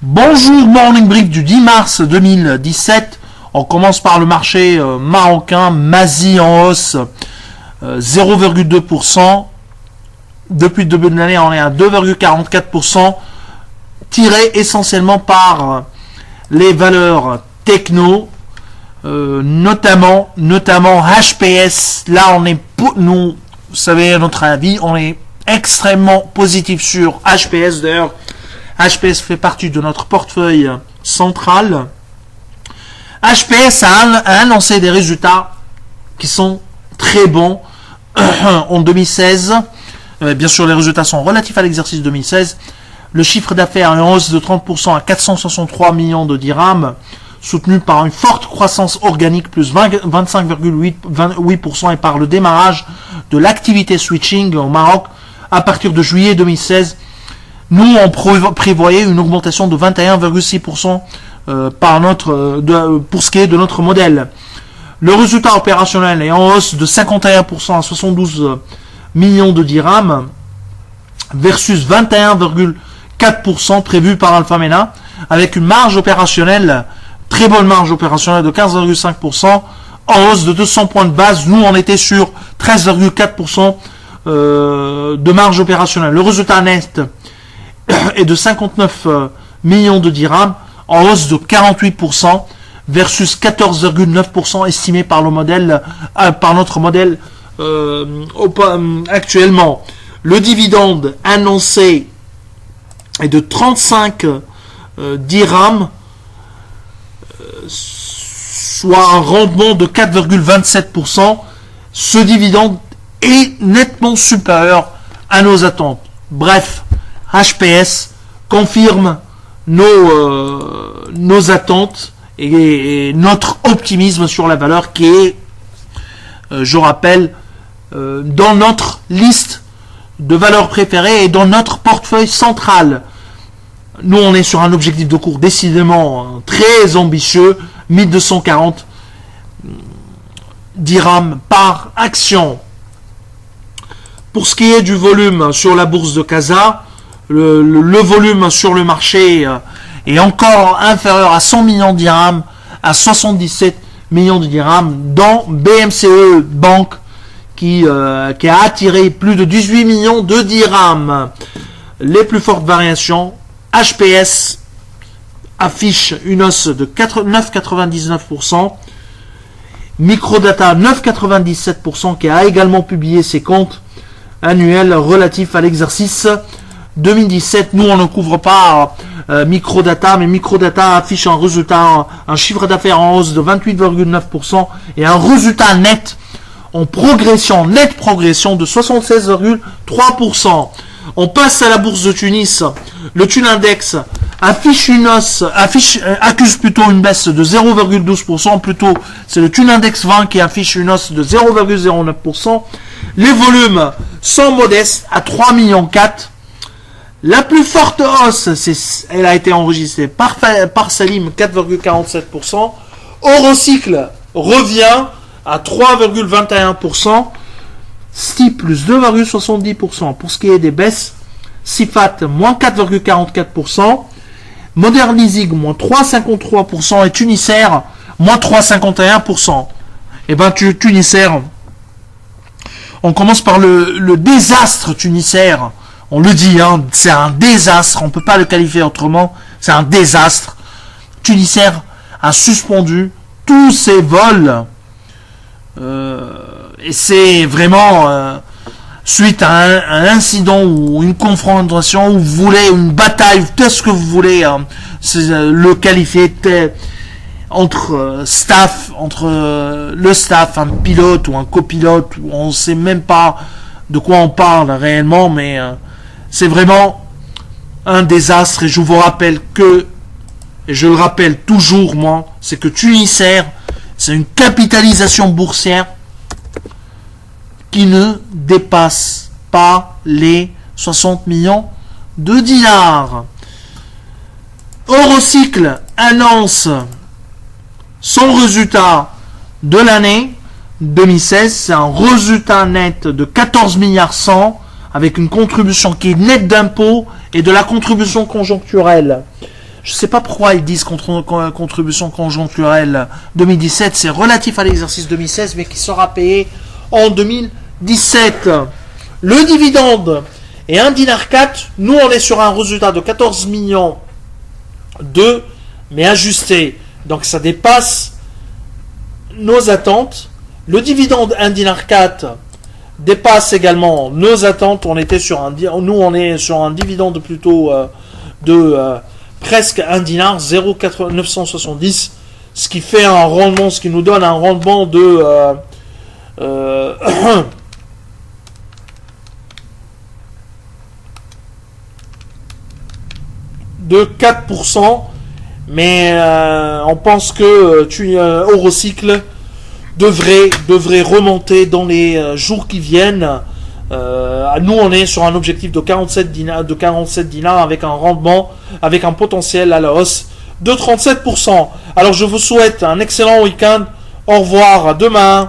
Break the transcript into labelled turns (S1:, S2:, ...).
S1: Bonjour, Morning Brief du 10 mars 2017. On commence par le marché marocain. Mazi en hausse 0,2%. Depuis le début de l'année, on est à 2,44%, tiré essentiellement par les valeurs techno, notamment HPS. Là, nous, vous savez, à notre avis, on est extrêmement positif sur HPS. D'ailleurs, HPS fait partie de notre portefeuille central. HPS a annoncé des résultats qui sont très bons en 2016. Bien sûr, les résultats sont relatifs à l'exercice 2016. Le chiffre d'affaires est en hausse de 30% à 463 millions de dirhams, soutenu par une forte croissance organique, plus 25,8% et par le démarrage de l'activité switching au Maroc à partir de juillet 2016. Nous, on prévoyait une augmentation de 21,6% pour ce qui est de notre modèle. Le résultat opérationnel est en hausse de 51% à 72 millions de dirhams versus 21,4% prévu par Alpha Mena, avec une marge opérationnelle, très bonne marge opérationnelle de 15,5%, en hausse de 200 points de base. Nous, on était sur 13,4% de marge opérationnelle. Le résultat net est de 59 millions de dirhams, en hausse de 48% versus 14,9% estimé par notre modèle actuellement. Le dividende annoncé est de 35 dirhams, soit un rendement de 4,27%. Ce dividende est nettement supérieur à nos attentes. Bref, HPS confirme nos attentes et notre optimisme sur la valeur qui est, je rappelle, dans notre liste de valeurs préférées et dans notre portefeuille central. Nous, on est sur un objectif de cours décidément très ambitieux, 1240 dirhams par action. Pour ce qui est du volume sur la bourse de Casa, le volume sur le marché est encore inférieur à 100 millions de dirhams, à 77 millions de dirhams, dans BMCE Bank qui a attiré plus de 18 millions de dirhams. Les plus fortes variations, HPS affiche une hausse de 9,99%, Microdata 9,97%, qui a également publié ses comptes annuels relatifs à l'exercice 2017. Nous, on ne couvre pas Microdata, mais Microdata affiche un chiffre d'affaires en hausse de 28,9% et un résultat net en progression de 76,3%. On passe à la bourse de Tunis. Le Tunindex accuse plutôt une baisse de 0,12%. Plutôt, c'est le Tunindex 20 qui affiche une hausse de 0,09%. Les volumes sont modestes à 3,4 millions. La plus forte hausse, elle a été enregistrée par Salim, 4,47%. Eurocycle revient à 3,21%. STI plus 2,70%. Pour ce qui est des baisses, Sifat moins 4,44%. Modern Leasing moins 3,53% et Tunisair moins 3,51%. Et ben Tunisair, on commence par le désastre Tunisair. On le dit, c'est un désastre, on ne peut pas le qualifier autrement, c'est un désastre. Tunisair a suspendu tous ses vols, et c'est vraiment suite à un incident ou une confrontation, ou vous voulez, une bataille, tout ce que vous voulez, le qualifier entre le staff, un pilote ou un copilote, on ne sait même pas de quoi on parle réellement, mais c'est vraiment un désastre. Et je vous rappelle et je le rappelle toujours moi, c'est que Tunisair, c'est une capitalisation boursière qui ne dépasse pas les 60 millions de dinars. Eurocycle annonce son résultat de l'année 2016, c'est un résultat net de 14 milliards 100 avec une contribution qui est nette d'impôts et de la contribution conjoncturelle. Je ne sais pas pourquoi ils disent contribution conjoncturelle 2017, c'est relatif à l'exercice 2016, mais qui sera payé en 2017. Le dividende est 1,4 dinar. Nous, on est sur un résultat de 14 millions 2, mais ajusté. Donc, ça dépasse nos attentes. Le dividende 1,4 dinar dépasse également nos attentes. On est sur un dividende plutôt de presque 1 dinar, 0,970, ce qui fait un rendement, ce qui nous donne un rendement de de 4%, mais on pense que Eurocycle devrait remonter dans les jours qui viennent. Nous, on est sur un objectif de 47 dinars avec un rendement, avec un potentiel à la hausse de 37%. Alors, je vous souhaite un excellent week-end. Au revoir, à demain.